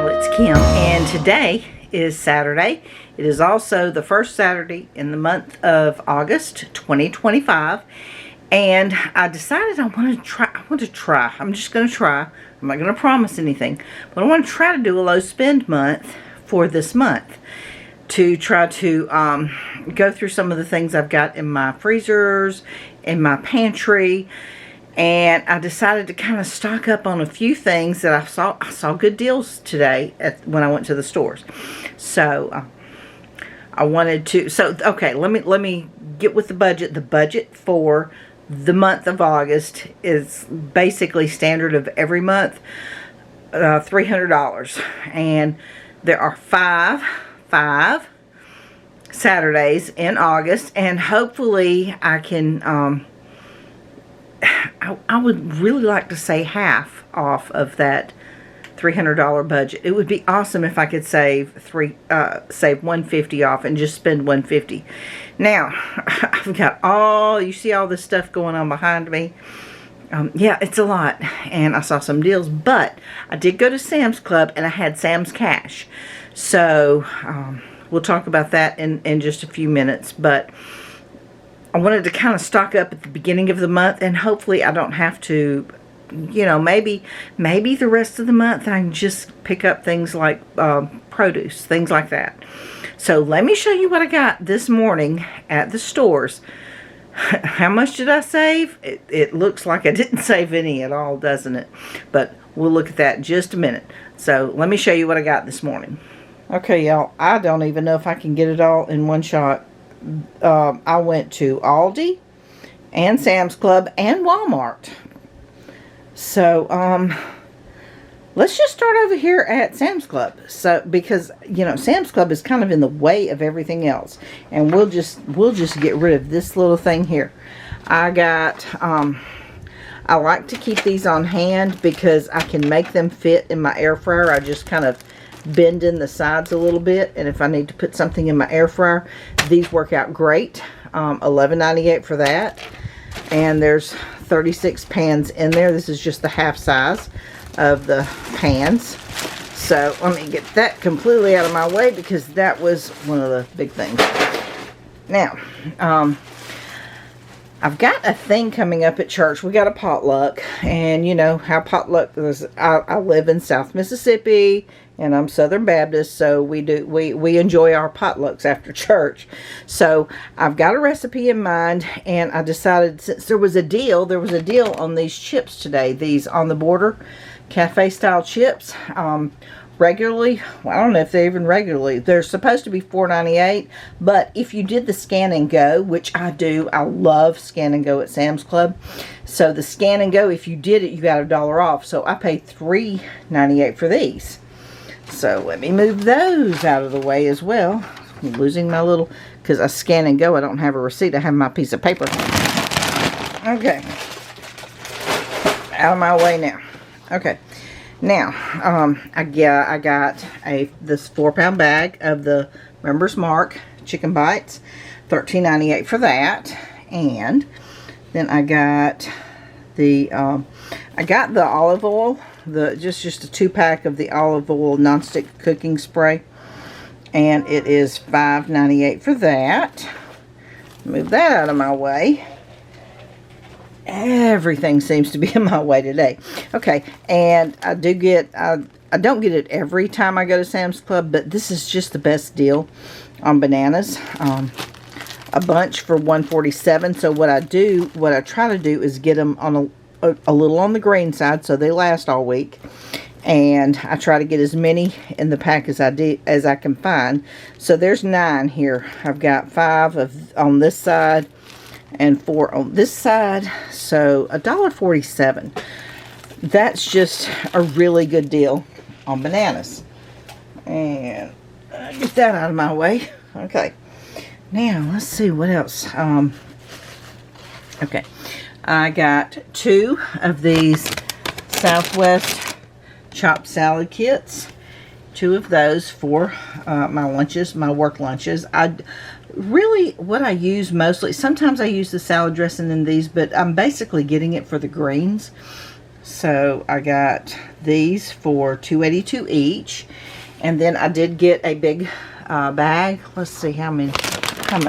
y'all, it's Kim, and today is Saturday. It is also the first Saturday in the month of August 2025, and I decided I want to try. I'm just going to try. I'm not going to promise anything, but I want to try to do a low spend month for this month, to try to go through some of the things I've got in my freezers, in my pantry. And I decided to kind of stock up on a few things that I saw good deals today when I went to the stores. So I wanted to. So okay, let me get with the budget. The budget for the month of August is basically standard of every month, $300, and there are five Saturdays in August, and hopefully I can. I would really like to say half off of that $300 budget. It would be awesome if I could save $150 off and just spend $150. Now, I've got you see all this stuff going on behind me. Yeah, it's a lot, and I saw some deals, but I did go to Sam's Club and I had Sam's Cash. So, we'll talk about that in just a few minutes, but I wanted to kind of stock up at the beginning of the month, and hopefully I don't have to, you know, maybe the rest of the month I can just pick up things like produce, things like that. So let me show you what I got this morning at the stores. How much did I save? It looks like I didn't save any at all, doesn't it? But we'll look at that in just a minute. So let me show you what I got this morning. Okay, y'all, I don't even know if I can get it all in one shot. I went to Aldi and Sam's Club and Walmart. So, let's just start over here at Sam's Club. So, because, you know, Sam's Club is kind of in the way of everything else. And we'll just get rid of this little thing here. I got, I like to keep these on hand because I can make them fit in my air fryer. I just kind of bend in the sides a little bit, and if I need to put something in my air fryer, these work out great. $11.98 for that, and there's 36 pans in there. This is just the half size of the pans. So let me get that completely out of my way because that was one of the big things. Now, I've got a thing coming up at church. We got a potluck, and you know how potluck is. I live in South Mississippi, and I'm Southern Baptist, so we enjoy our potlucks after church. So I've got a recipe in mind, and I decided, since there was a deal on these chips today, these On the Border cafe style chips. Regularly, well, I don't know if they're even regularly, they're supposed to be $4.98, but if you did the scan and go, which I do, I love scan and go at Sam's Club. So the scan and go, if you did it, you got $1 off. So I paid $3.98 for these. So let me move those out of the way as well. I'm losing my little, because I scan and go, I don't have a receipt, I have my piece of paper. Okay, out of my way now. Okay. Now, I got this 4-pound bag of the Members Mark chicken bites, $13.98 for that, and then I got the olive oil, just a 2-pack of the olive oil nonstick cooking spray, and it is $5.98 for that. Move that out of my way. Everything seems to be in my way today. Okay, and I don't get it every time I go to Sam's Club, but this is just the best deal on bananas. A bunch for $1.47. So what I try to do is get them on a little on the green side, so they last all week. And I try to get as many in the pack as I can find. So there's 9 here. I've got 5 on this side and 4 on this side, so $1.47. That's just a really good deal on bananas. And get that out of my way. Okay, now let's see what else. Okay, I got 2 of these Southwest chopped salad kits. 2 of those for my lunches, my work lunches. Really, what I use mostly, sometimes I use the salad dressing in these, but I'm basically getting it for the greens. So I got these for $2.82 each. And then I did get a big bag. Let's see how much is in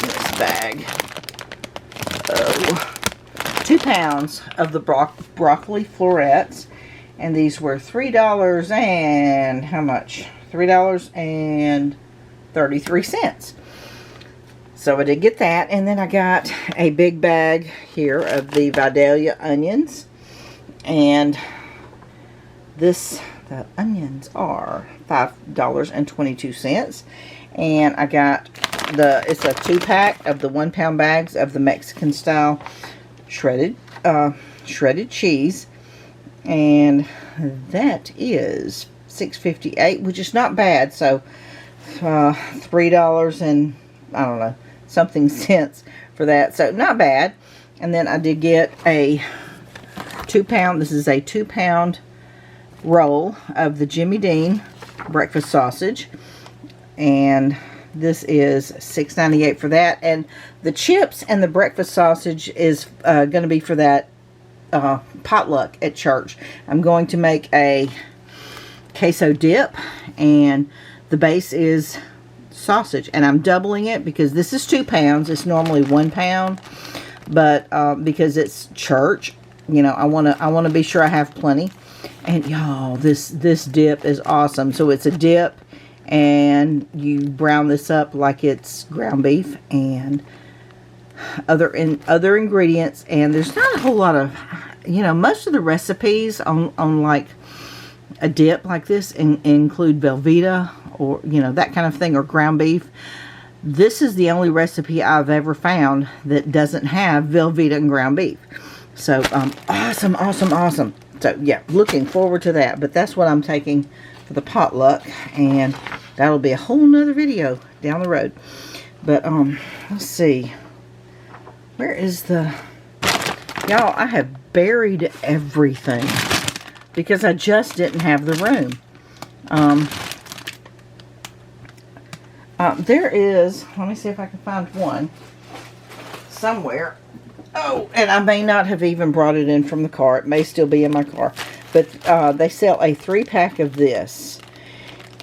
this bag. Oh, 2 pounds of the broccoli florets. And these were $3 and how much? $3.33. So I did get that. And then I got a big bag here of the Vidalia onions. And the onions are $5.22. And I got it's a 2-pack of the 1-pound bags of the Mexican style shredded cheese. And that is $6.58, which is not bad. So $3 and I don't know, something cents for that. So not bad. And then I did get a 2-pound, this is a 2-pound roll of the Jimmy Dean breakfast sausage. And this is $6.98 for that. And the chips and the breakfast sausage is going to be for that potluck at church. I'm going to make a queso dip, and the base is sausage, and I'm doubling it because this is 2 pounds. It's normally 1 pound, but because it's church, you know, I want to be sure I have plenty. And y'all, this dip is awesome. So it's a dip, and you brown this up like it's ground beef and other ingredients. And there's not a whole lot of, you know, most of the recipes on like a dip like this include Velveeta or, you know, that kind of thing, or ground beef. This is the only recipe I've ever found that doesn't have Velveeta and ground beef. So awesome. So yeah, looking forward to that. But that's what I'm taking for the potluck, and that'll be a whole nother video down the road. But let's see, where is the, y'all, I have buried everything because I just didn't have the room. There is, let me see if I can find one somewhere. Oh, and I may not have even brought it in from the car. It may still be in my car. But they sell a 3-pack of this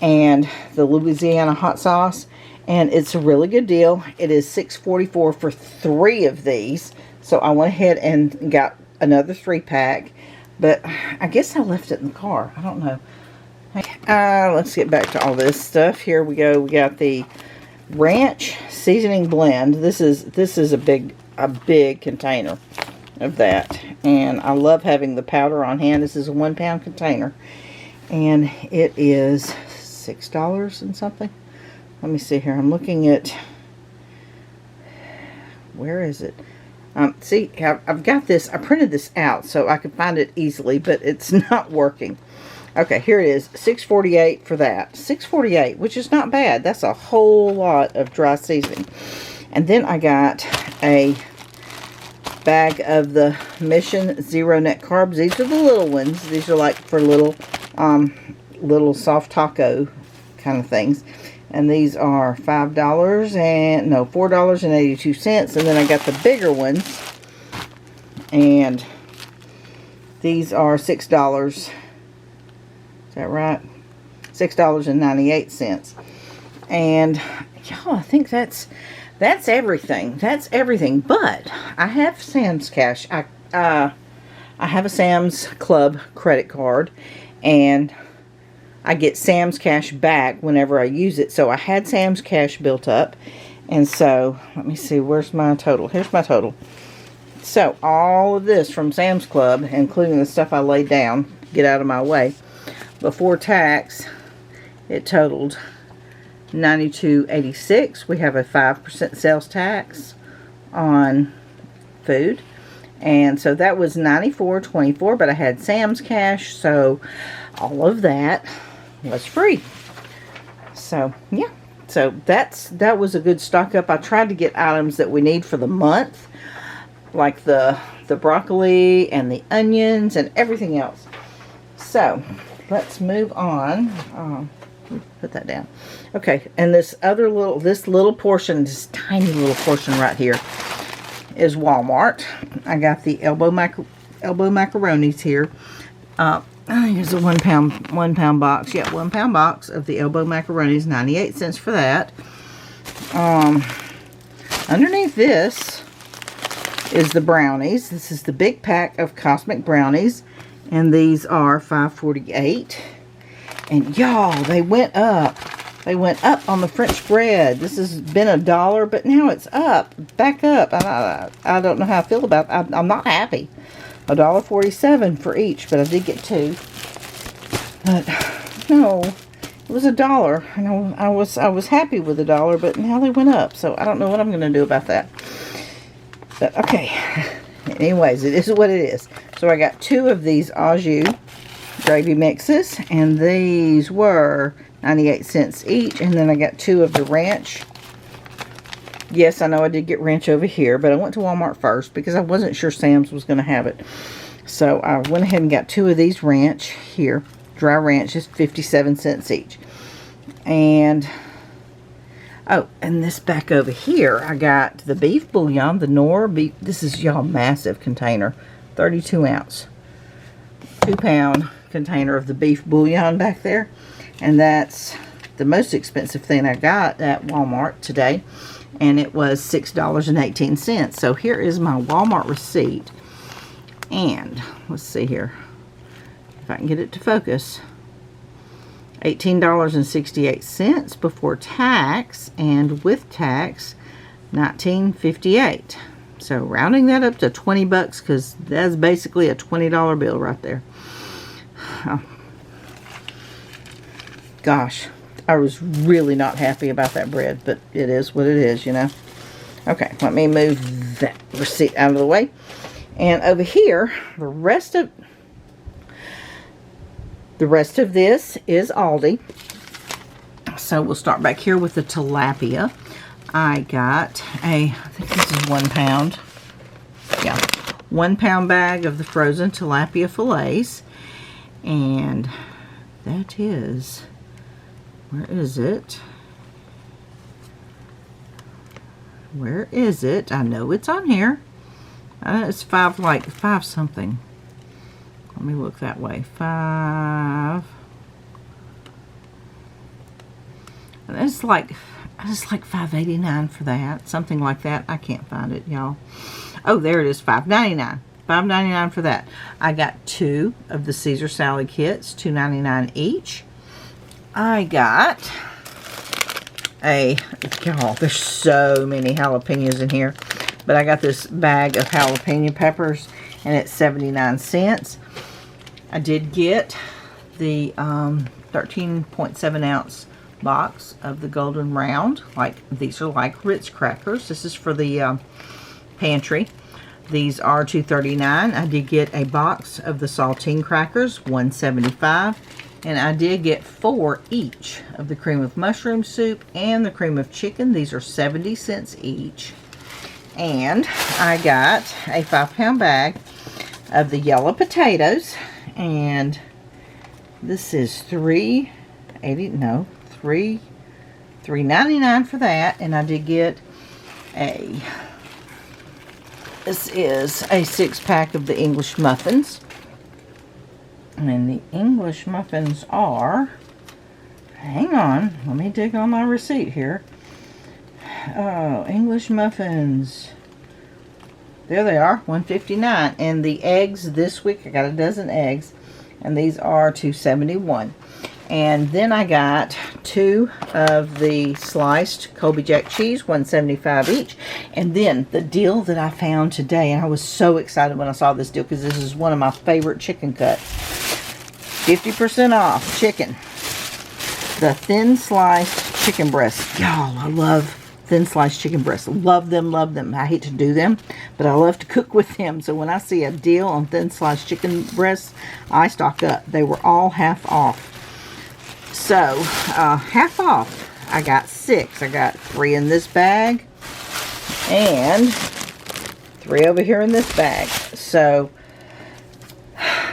and the Louisiana hot sauce. And it's a really good deal. It is $6.44 for 3 of these. So I went ahead and got another 3-pack. But I guess I left it in the car. I don't know. Let's get back to all this stuff. Here we go. We got the ranch seasoning blend. This is a big container of that, and I love having the powder on hand. This is a 1-pound container, and it is $6 and something. Let me see here. I'm looking at, where is it? See, I've got this. I printed this out so I could find it easily, but it's not working. Okay, here it is. $6.48 for that. $6.48, which is not bad. That's a whole lot of dry seasoning. And then I got a bag of the Mission Zero Net Carbs. These are the little ones. These are like for little soft taco kind of things. And these are $4.82. And then I got the bigger ones. And these are $6. Is that right? $6.98. And y'all, I think that's everything. That's everything. But I have Sam's Cash. I have a Sam's Club credit card, and I get Sam's Cash back whenever I use it. So I had Sam's Cash built up, and so let me see, where's my total? Here's my total. So all of this from Sam's Club, including the stuff I laid down, get out of my way, before tax, it totaled $92.86. We have a 5% sales tax on food, and so that was $94.24. But I had Sam's Cash, so all of that was free. So yeah, so that was a good stock up. I tried to get items that we need for the month, like the broccoli and the onions and everything else. So let's move on. Put that down. Okay, and this little portion, this tiny little portion right here, is Walmart. I got the elbow elbow macaronis here. I think it's a 1 pound box. Yeah, 1 pound box of the elbow macaronis, 98 cents for that. Underneath this is the brownies. This is the big pack of Cosmic brownies, and these are $5.48. And y'all, they went up. They went up on the French bread. This has been $1, but now it's up, back up. I don't know how I feel about it. I'm not happy. $1.47 for each, but I did get 2. But no, it was $1. And I was happy with $1, but now they went up. So I don't know what I'm going to do about that. But okay. Anyways, it is what it is. So I got 2 of these au jus gravy mixes, and these were 98 cents each. And then I got 2 of the ranch. Yes, I know I did get ranch over here, but I went to Walmart first because I wasn't sure Sam's was going to have it. So I went ahead and got 2 of these ranch here. Dry ranch is 57 cents each. And, oh, and this back over here, I got the beef bouillon, the Knorr beef. This is, y'all, massive container. 32 ounce. 2 pound container of the beef bouillon back there. And that's the most expensive thing I got at Walmart today. And it was $6.18. So here is my Walmart receipt. And let's see here if I can get it to focus. $18.68 before tax, and with tax $19.58. So rounding that up to 20 bucks, because that's basically a $20 bill right there. Oh. Gosh, I was really not happy about that bread, but it is what it is, you know. Okay, let me move that receipt out of the way. And over here, the rest of this is Aldi. So we'll start back here with the tilapia. I got I think this is 1 pound. Yeah, 1 pound bag of the frozen tilapia fillets. And that is, where is it? Where is it? I know it's on here. It's 5 something. Let me look that way. 5. And it's like $5.89 for that. Something like that. I can't find it, y'all. Oh, there it is. $5.99. $5.99 for that. I got 2 of the Caesar salad kits, $2.99 each. I got y'all, there's so many jalapenos in here. But I got this bag of jalapeno peppers, and it's 79 cents. I did get the 13.7 ounce box of the golden round. These are like Ritz crackers. This is for the pantry. These are $2.39. I did get a box of the saltine crackers, $1.75. And I did get 4 each of the cream of mushroom soup and the cream of chicken. These are 70 cents each. And I got a 5 pound bag of the yellow potatoes, and this is $3.99 for that. And I did get this is a 6 pack of the English muffins, and the English muffins are, hang on, let me dig on my receipt here. Oh, English muffins. There they are, $1.59. And the eggs this week, I got a dozen eggs, and these are $2.71. And then I got 2 of the sliced Colby Jack cheese, $1.75 each. And then the deal that I found today, and I was so excited when I saw this deal because this is one of my favorite chicken cuts. 50% off chicken. The thin sliced chicken breasts. Y'all, I love thin sliced chicken breasts. Love them, love them. I hate to do them, but I love to cook with them. So when I see a deal on thin sliced chicken breasts, I stock up. They were all half off. So, half off. I got 6. I got 3 in this bag and 3 over here in this bag. So,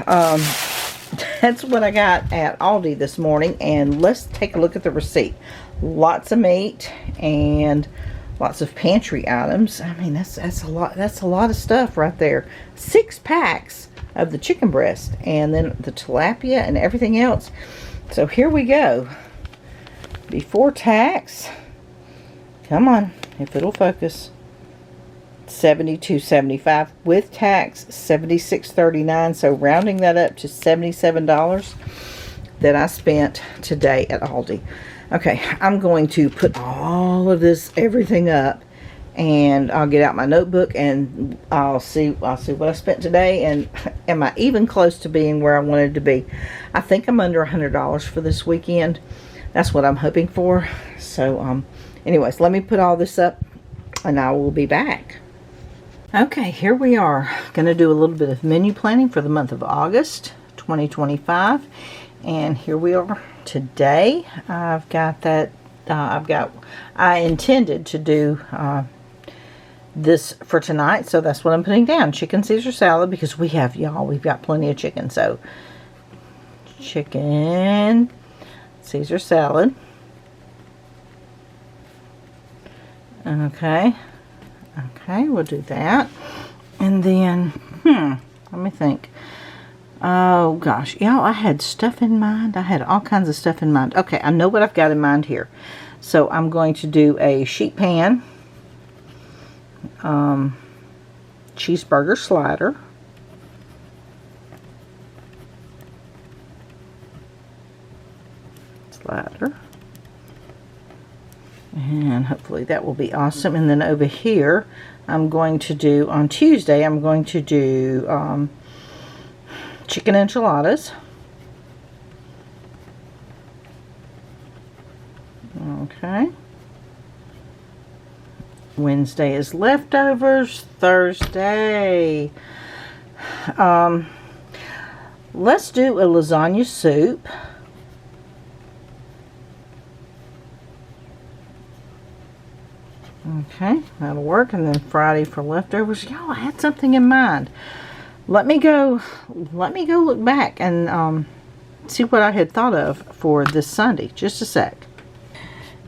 that's what I got at Aldi this morning. And let's take a look at the receipt. Lots of meat and Lots of pantry items. I mean, that's a lot. That's a lot of stuff right there. 6 packs of the chicken breast, and then the tilapia and everything else. So here we go. Before tax, come on, if it'll focus. $72.75 with tax, $76.39. So rounding that up to $77 that I spent today at Aldi. Okay, I'm going to put all of this, everything up, and I'll get out my notebook and I'll see what I spent today, and am I even close to being where I wanted to be. I think I'm under $100 for this weekend. That's what I'm hoping for. So anyways, let me put all this up and I will be back. Okay, here we are. Going to do a little bit of menu planning for the month of August 2025, and here we are today. I've got that. I intended to do this for tonight, so that's what I'm putting down. Chicken Caesar salad, because we've got plenty of chicken. So chicken Caesar salad. Okay, we'll do that. And then, let me think. Oh gosh, y'all, I had stuff in mind. I had all kinds of stuff in mind. Okay, I know what I've got in mind here. So I'm going to do a sheet pan, cheeseburger slider, and hopefully that will be awesome. And then over here, I'm going to do, on Tuesday, I'm going to do chicken enchiladas. Okay. Wednesday is leftovers. Thursday, let's do a lasagna soup. Okay, that'll work. And then Friday for leftovers. Y'all, I had something in mind. Let me go look back and see what I had thought of for this Sunday. Just a sec.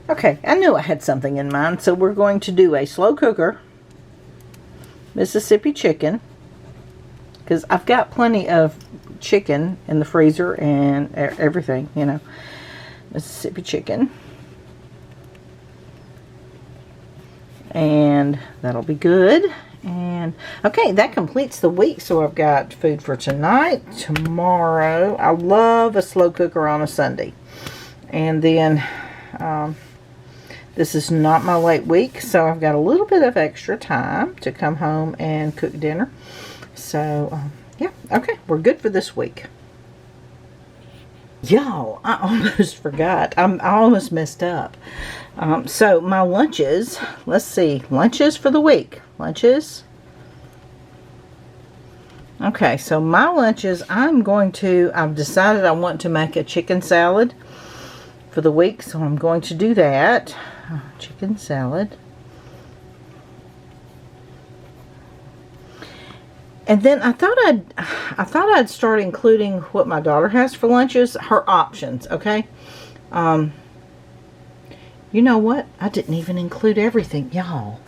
Okay, I knew I had something in mind. So we're going to do a slow cooker Mississippi chicken, because I've got plenty of chicken in the freezer and everything, you know. Mississippi chicken. And that'll be good. And okay, that completes the week. So I've got food for tonight, tomorrow. I love a slow cooker on a Sunday. And then this is not my late week, so I've got a little bit of extra time to come home and cook dinner. So yeah, okay, we're good for this week. Y'all, I almost forgot. I almost messed up. So my lunches, let's see, lunches for the week. Lunches. Okay, so my lunches, I've decided I want to make a chicken salad for the week, so I'm going to do that. Chicken salad. And then I thought I'd start including what my daughter has for lunches, her options, okay? You know what? I didn't even include everything, y'all.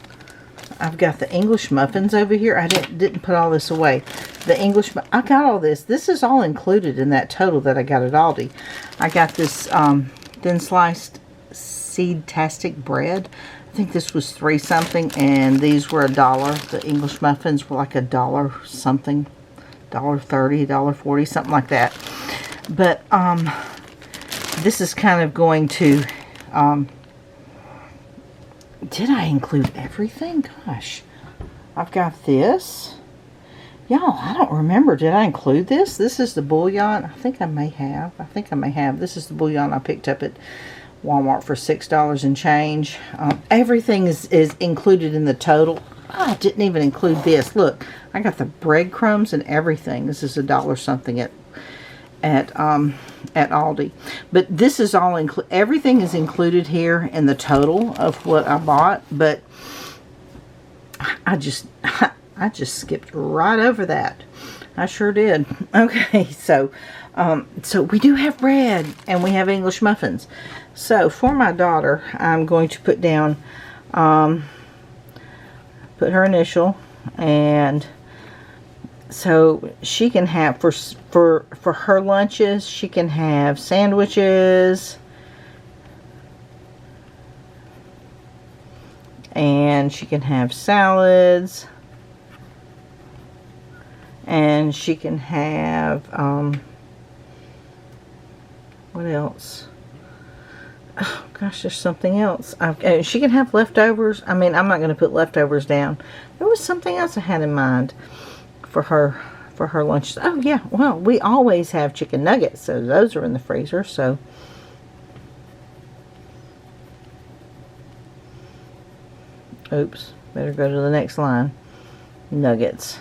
I've got the English muffins over here. I didn't put all this away. The English, I got all this. This is all included in that total that I got at Aldi. I got this thin sliced seed-tastic bread. I think this was $3 something, and these were $1. The English muffins were like $1 something, $1.30, $1.40, something like that. But this is kind of going to. Did I include everything? Gosh, I've got this. Y'all, I don't remember. Did I include this? This is the bouillon. I think I may have. This is the bouillon I picked up at Walmart for $6 and change. Everything is included in the total. Oh, I didn't even include this. Look, I got the breadcrumbs and everything. This is $1 something at Aldi. But this is all everything is included here in the total of what I bought. But I just skipped right over that. I sure did. Okay, so we do have bread and we have English muffins. So for my daughter, I'm going to put down put her initial, and so she can have for her lunches, she can have sandwiches, and she can have salads, and she can have what else? Oh gosh, there's something else. She can have leftovers. I mean, I'm not going to put leftovers down. There was something else I had in mind for her lunch. Oh yeah, well, we always have chicken nuggets, so those are in the freezer. So oops, better go to the next line. Nuggets.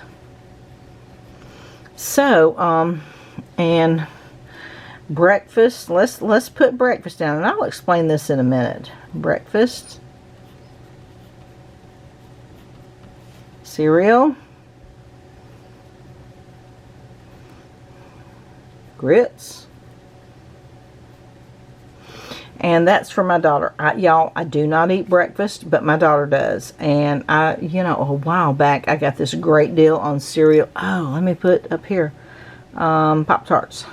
So and breakfast, let's put breakfast down, and I'll explain this in a minute. Breakfast, cereal, grits, and that's for my daughter. Y'all, I do not eat breakfast, but my daughter does. And a while back I got this great deal on cereal. Oh, let me put up here, Pop-Tarts.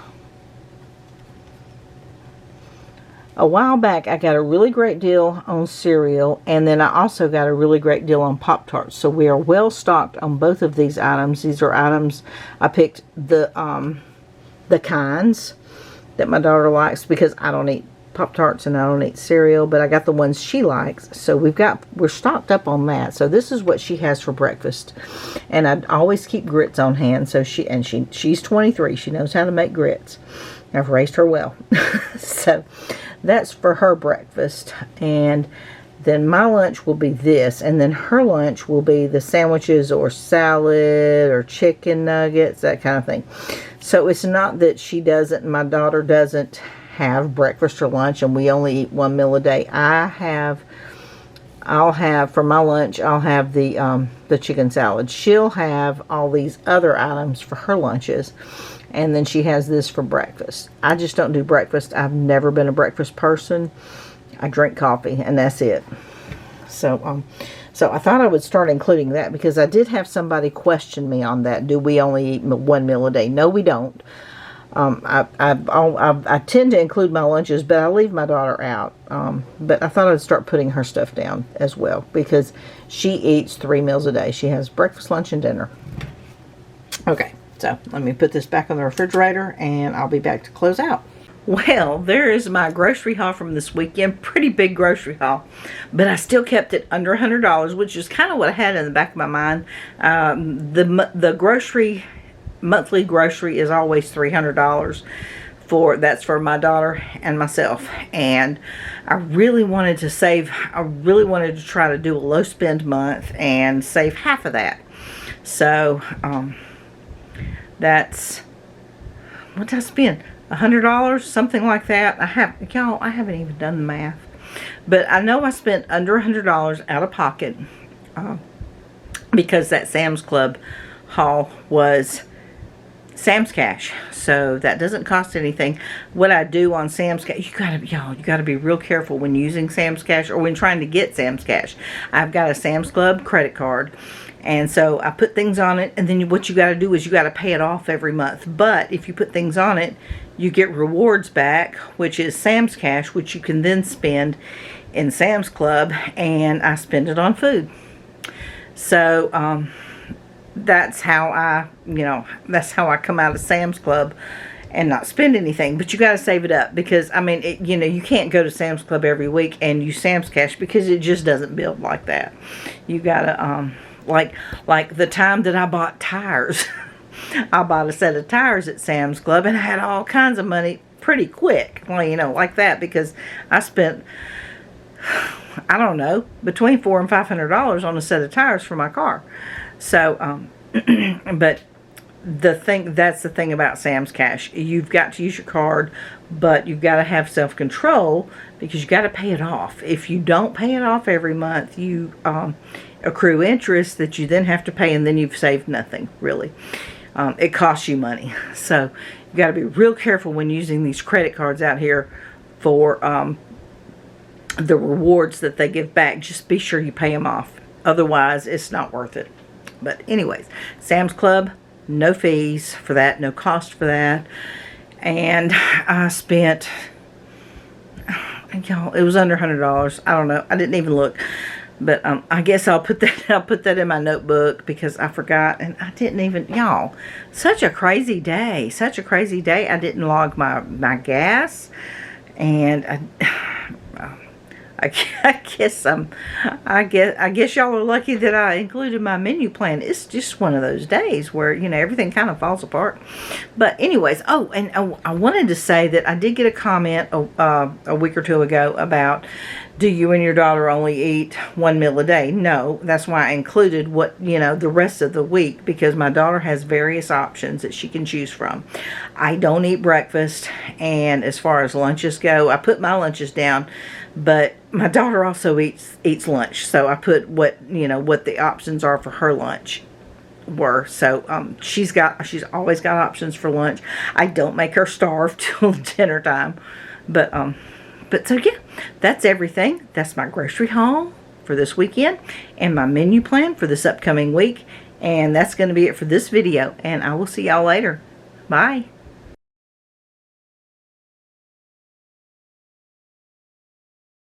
A while back, I got a really great deal on cereal, and then I also got a really great deal on Pop-Tarts. So we are well stocked on both of these items. These are items I picked the kinds that my daughter likes, because I don't eat Pop-Tarts and I don't eat cereal, but I got the ones she likes. So we're stocked up on that. So this is what she has for breakfast, and I always keep grits on hand. So she's 23. She knows how to make grits. I've raised her well. So that's for her breakfast. And then my lunch will be this. And then her lunch will be the sandwiches or salad or chicken nuggets, that kind of thing. So it's not that she doesn't, my daughter doesn't have breakfast or lunch and we only eat one meal a day. I'll have for my lunch, I'll have the chicken salad. She'll have all these other items for her lunches. And then she has this for breakfast. I just don't do breakfast. I've never been a breakfast person. I drink coffee, and that's it. So I thought I would start including that, because I did have somebody question me on that. Do we only eat one meal a day? No, we don't. I tend to include my lunches, but I leave my daughter out. But I thought I'd start putting her stuff down as well, because she eats 3 meals a day. She has breakfast, lunch, and dinner. Okay. So let me put this back on the refrigerator, and I'll be back to close out. Well, there is my grocery haul from this weekend. Pretty big grocery haul, but I still kept it under $100, which is kind of what I had in the back of my mind. The monthly grocery is always $300. That's for my daughter and myself, and I really wanted to save. I really wanted to try to do a low spend month and save half of that. So that's what did I spend? $100, something like that. I haven't even done the math, but I know I spent under $100 out of pocket because that Sam's Club haul was Sam's Cash, so that doesn't cost anything. What I do on Sam's Cash, you gotta be real careful when using Sam's Cash or when trying to get Sam's Cash. I've got a Sam's Club credit card, and so I put things on it, and then what you got to do is you got to pay it off every month. But if you put things on it, you get rewards back, which is Sam's Cash, which you can then spend in Sam's Club, and I spend it on food. So that's how I come out of Sam's Club and not spend anything. But you got to save it up, because I mean, you can't go to Sam's Club every week and use Sam's Cash, because it just doesn't build like that. You got to like the time that I bought tires. I bought a set of tires at Sam's Club, and I had all kinds of money pretty quick, like that, because I spent, I don't know, between $400 and $500 on a set of tires for my car. So, but that's the thing about Sam's Cash. You've got to use your card, but you've got to have self-control, because you got to pay it off. If you don't pay it off every month, you accrue interest that you then have to pay, and then you've saved nothing, really. It costs you money. So you got to be real careful when using these credit cards out here for the rewards that they give back. Just be sure you pay them off Otherwise, it's not worth it. But anyways, Sam's Club, no fees for that, no cost for that. And I spent, y'all, it was under $100. I don't know. I didn't even look. But I guess I'll put that in my notebook because I forgot, and I didn't even, y'all, such a crazy day. Such a crazy day. I didn't log my gas, and I guess y'all are lucky that I included my menu plan. It's just one of those days where, you know, everything kind of falls apart. But anyways, oh, and I wanted to say that I did get a comment a week or two ago about, do you and your daughter only eat one meal a day? No, that's why I included what, you know, the rest of the week, because my daughter has various options that she can choose from. I don't eat breakfast, and as far as lunches go, I put my lunches down, but my daughter also eats lunch, so I put what the options are for her lunch were. So she's always got options for lunch. I don't make her starve till dinner time, but so yeah, that's everything. That's my grocery haul for this weekend and my menu plan for this upcoming week. And that's going to be it for this video. And I will see y'all later. Bye.